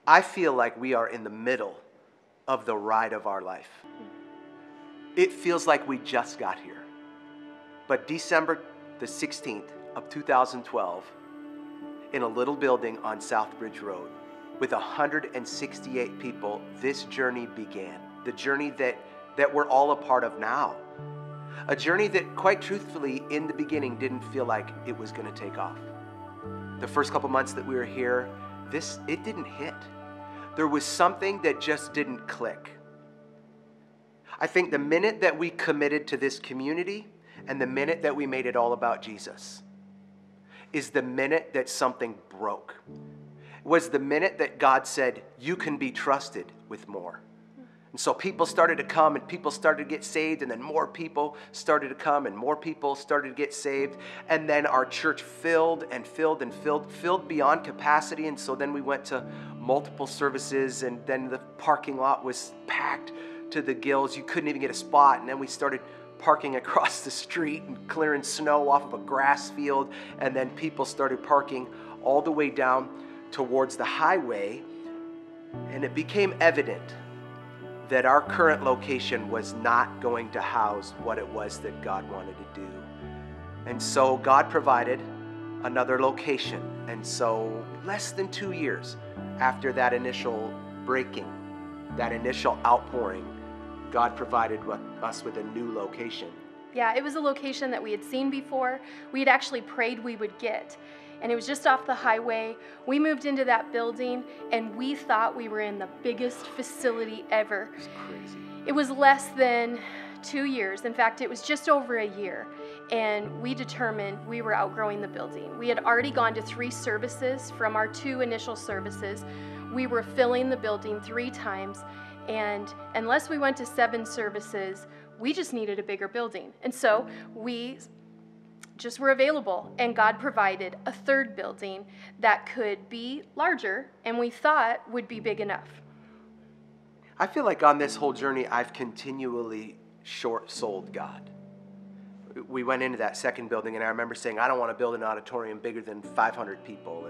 I feel like we are in the middle of the ride of our life. It feels like we just got here. But December the 16th of 2012, in a little building on Southbridge Road, with 168 people, this journey began. The journey that we're all a part of now. A journey that, quite truthfully, in the beginning didn't feel like it was going to take off. The first couple months that we were here, it didn't hit. There was something that just didn't click. I think the minute that we committed to this community and the minute that we made it all about Jesus is the minute that something broke. It was the minute that God said, you can be trusted with more. And so people started to come and people started to get saved, and then more people started to come and more people started to get saved. And then our church filled and filled and filled beyond capacity. And so then we went to multiple services, and then the parking lot was packed to the gills. You couldn't even get a spot. And then we started parking across the street and clearing snow off of a grass field. And then people started parking all the way down towards the highway. And it became evident that our current location was not going to house what it was that God wanted to do. And so God provided another location. And so less than 2 years after that initial breaking, that initial outpouring, God provided us with a new location. Yeah, it was a location that we had seen before. We had actually prayed we would get. And it was just off the highway. We moved into that building, and we thought we were in the biggest facility ever. It's crazy. It was less than 2 years. In fact, it was just over a year. And we determined we were outgrowing the building. We had already gone to 3 services from our 2 initial services. We were filling the building 3 times. And unless we went to 7 services, we just needed a bigger building. And so we just were available, and God provided a 3rd building that could be larger and we thought would be big enough. I feel like on this whole journey, I've continually short-sold God. We went into that 2nd building, and I remember saying, I don't want to build an auditorium bigger than 500 people,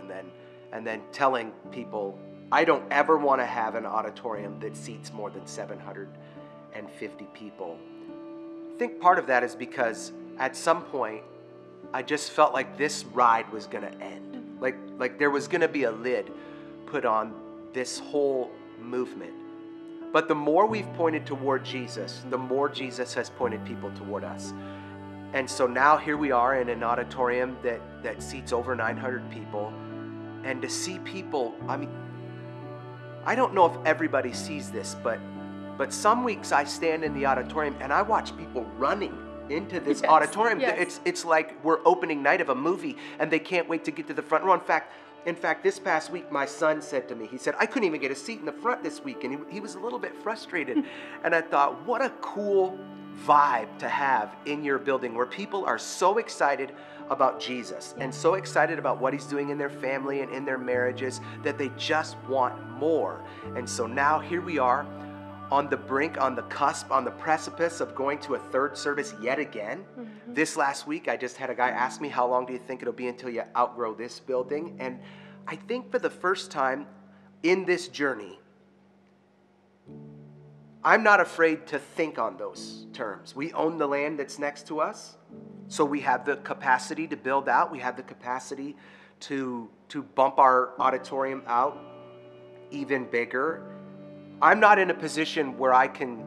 and then telling people, I don't ever want to have an auditorium that seats more than 750 people. I think part of that is because at some point, I just felt like this ride was going to end. Like there was going to be a lid put on this whole movement. But the more we've pointed toward Jesus, the more Jesus has pointed people toward us. And so now here we are in an auditorium that seats over 900 people. And to see people, I mean, I don't know if everybody sees this, but some weeks I stand in the auditorium and I watch people running into this auditorium. Yes. It's like we're opening night of a movie and they can't wait to get to the front row. In fact, this past week, my son said to me, he said, I couldn't even get a seat in the front this week. And he was a little bit frustrated. And I thought, what a cool vibe to have in your building where people are so excited about Jesus and so excited about what he's doing in their family and in their marriages that they just want more. And so now here we are on the brink, on the cusp, on the precipice of going to a 3rd service yet again. Mm-hmm. This last week, I just had a guy ask me, how long do you think it'll be until you outgrow this building? And I think for the first time in this journey, I'm not afraid to think on those terms. We own the land that's next to us, so we have the capacity to build out. We have the capacity to bump our auditorium out even bigger. I'm not in a position where I can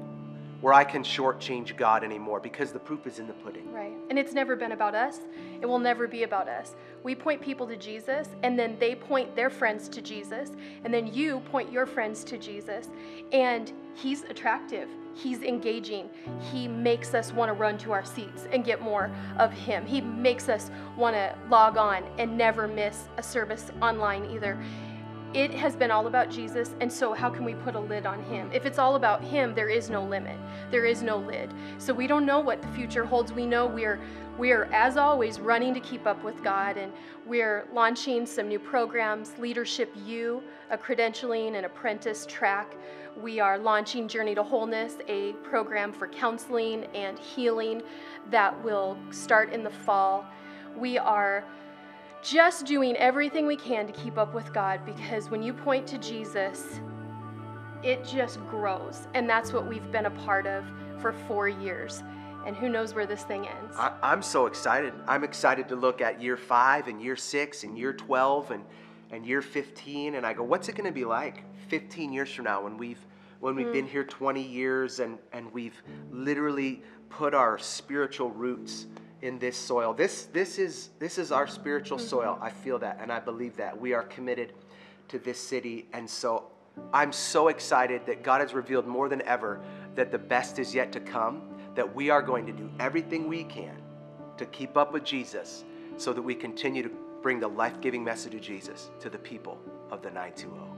shortchange God anymore because the proof is in the pudding. Right. And it's never been about us. It will never be about us. We point people to Jesus, and then they point their friends to Jesus, and then you point your friends to Jesus. And he's attractive. He's engaging. He makes us want to run to our seats and get more of him. He makes us want to log on and never miss a service online either. It has been all about Jesus, and so how can we put a lid on him? If it's all about him, there is no limit. There is no lid. So we don't know what the future holds. We know we are, as always, running to keep up with God, and we're launching some new programs, Leadership U, a credentialing and apprentice track. We are launching Journey to Wholeness, a program for counseling and healing that will start in the fall. We are just doing everything we can to keep up with God, because when you point to Jesus, it just grows. And that's what we've been a part of for 4 years. And who knows where this thing ends. I'm so excited. I'm excited to look at year 5 and year 6 and year 12 and year 15. And I go, what's it going to be like 15 years from now when we've been here 20 years and we've literally put our spiritual roots in this soil. This is our spiritual soil. I feel that and I believe that. We are committed to this city. And so I'm so excited that God has revealed more than ever that the best is yet to come, that we are going to do everything we can to keep up with Jesus so that we continue to bring the life-giving message of Jesus to the people of the 920.